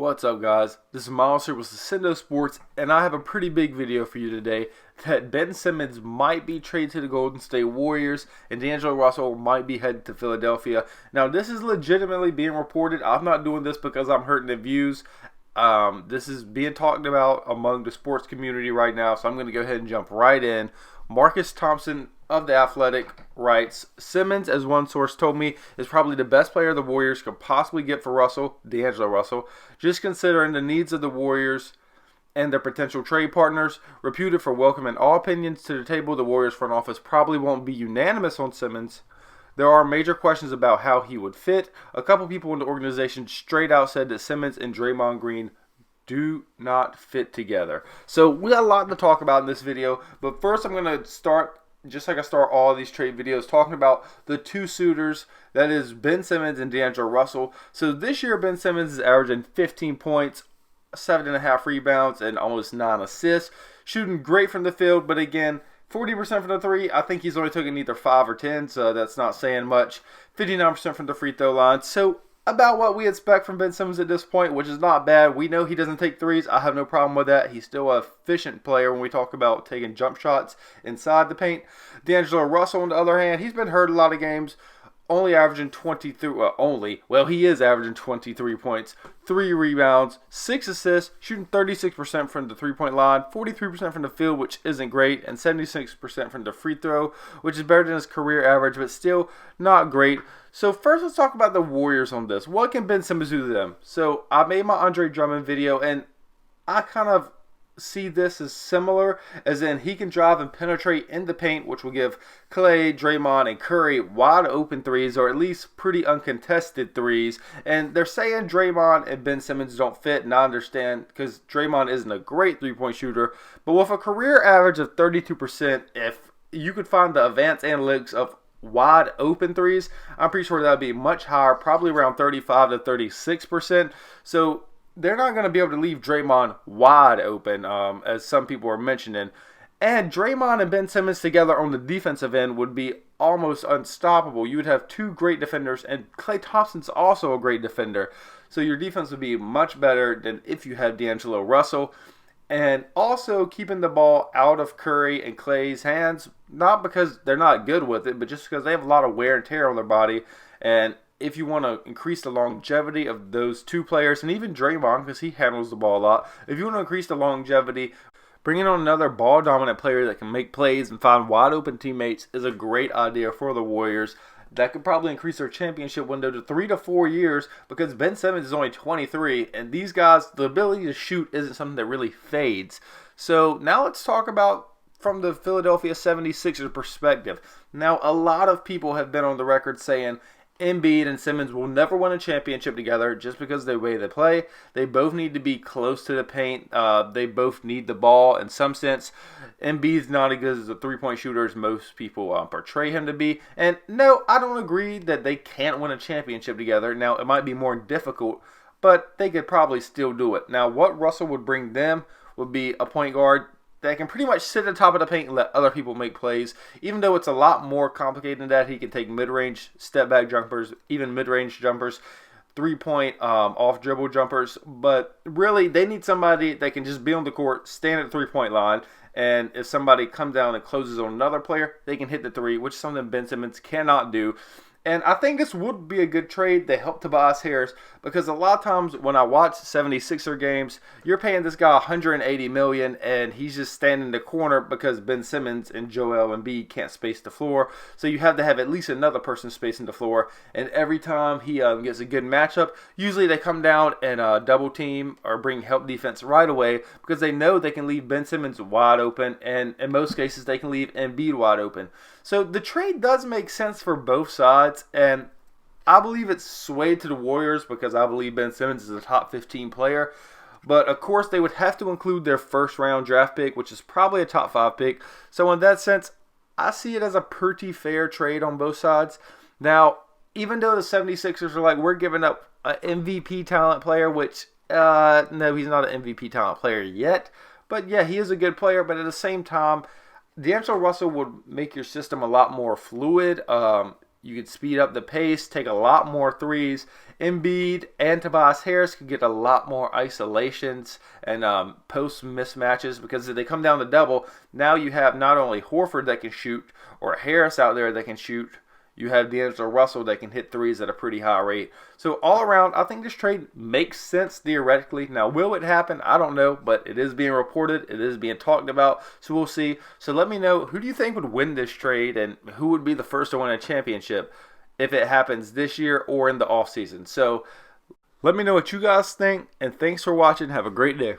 What's up, guys? This is Miles here with Sendo Sports, and I have a pretty big video for you today that Ben Simmons might be traded to the Golden State Warriors and D'Angelo Russell might be headed to Philadelphia. Now, this is legitimately being reported. I'm not doing this because I'm hurting the views. This is being talked about among the sports community right now, so I'm going to go ahead and jump right in. Marcus Thompson of The Athletic writes, Simmons, as one source told me, is probably the best player the Warriors could possibly get for Russell, D'Angelo Russell, just considering the needs of the Warriors and their potential trade partners. Reputed for welcoming all opinions to the table, the Warriors front office probably won't be unanimous on Simmons. There are major questions about how he would fit. A couple people in the organization straight out said that Simmons and Draymond Green do not fit together. So we got a lot to talk about in this video, but first I'm going to start, just like I start all of these trade videos, talking about the two suitors, that is Ben Simmons and D'Angelo Russell. So this year Ben Simmons is averaging 15 points, 7.5 rebounds, and almost 9 assists. Shooting great from the field, but again, 40% from the three. I think he's only taken either 5 or 10, so that's not saying much. 59% from the free throw line. So about what we expect from Ben Simmons at this point, which is not bad. We know he doesn't take threes. I have no problem with that. He's still an efficient player when we talk about taking jump shots inside the paint. D'Angelo Russell, on the other hand, he's been hurt a lot of games. Only averaging 23, he is averaging 23 points, 3 rebounds, 6 assists, shooting 36% from the three-point line, 43% from the field, which isn't great, and 76% from the free throw, which is better than his career average, but still not great. So first, let's talk about the Warriors on this. What can Ben Simmons do to them? So I made my Andre Drummond video, and I kind of see this as similar, as in he can drive and penetrate in the paint, which will give Clay, Draymond, and Curry wide open threes, or at least pretty uncontested threes. And they're saying Draymond and Ben Simmons don't fit, and I understand because Draymond isn't a great three-point shooter, but with a career average of 32%, if you could find the advanced analytics of wide open threes, I'm pretty sure that would be much higher, probably around 35 to 36%. So they're not going to be able to leave Draymond wide open, as some people are mentioning. And Draymond and Ben Simmons together on the defensive end would be almost unstoppable. You would have two great defenders, and Klay Thompson's also a great defender. So your defense would be much better than if you had D'Angelo Russell. And also keeping the ball out of Curry and Clay's hands, not because they're not good with it, but just because they have a lot of wear and tear on their body. And if you want to increase the longevity of those two players, and even Draymond, because he handles the ball a lot, if you want to increase the longevity, bringing on another ball-dominant player that can make plays and find wide-open teammates is a great idea for the Warriors. That could probably increase their championship window to 3 to 4 years, because Ben Simmons is only 23, and these guys, the ability to shoot isn't something that really fades. So now let's talk about from the Philadelphia 76ers perspective. Now, a lot of people have been on the record saying Embiid and Simmons will never win a championship together just because of the way they play. They both need to be close to the paint. They both need the ball in some sense. Embiid's not as good as a three-point shooter as most people portray him to be. And no, I don't agree that they can't win a championship together. Now, it might be more difficult, but they could probably still do it. Now, what Russell would bring them would be a point guard that can pretty much sit at the top of the paint and let other people make plays. Even though it's a lot more complicated than that, he can take mid-range step-back jumpers, even mid-range jumpers, three-point off-dribble jumpers. But really, they need somebody that can just be on the court, stand at the three-point line, and if somebody comes down and closes on another player, they can hit the three, which is something Ben Simmons cannot do. And I think this would be a good trade to help Tobias Harris, because a lot of times when I watch 76er games, you're paying this guy $180 million and he's just standing in the corner because Ben Simmons and Joel Embiid can't space the floor. So you have to have at least another person spacing the floor. And every time he gets a good matchup, usually they come down and double team or bring help defense right away, because they know they can leave Ben Simmons wide open, and in most cases they can leave Embiid wide open. So the trade does make sense for both sides, and I believe it's swayed to the Warriors because I believe Ben Simmons is a top 15 player. But of course they would have to include their first round draft pick, which is probably a top 5 pick. So in that sense, I see it as a pretty fair trade on both sides. Now, even though the 76ers are like, we're giving up an MVP talent player, which, no, he's not an MVP talent player yet. But yeah, he is a good player, but at the same time, D'Angelo Russell would make your system a lot more fluid. You could speed up the pace, take a lot more threes. Embiid and Tobias Harris could get a lot more isolations and post mismatches, because if they come down to double, now you have not only Horford that can shoot or Harris out there that can shoot, you have D'Angelo Russell that can hit threes at a pretty high rate. So all around, I think this trade makes sense theoretically. Now, will it happen? I don't know, but it is being reported. It is being talked about, so we'll see. So let me know, who do you think would win this trade, and who would be the first to win a championship if it happens this year or in the offseason? So let me know what you guys think, and thanks for watching. Have a great day.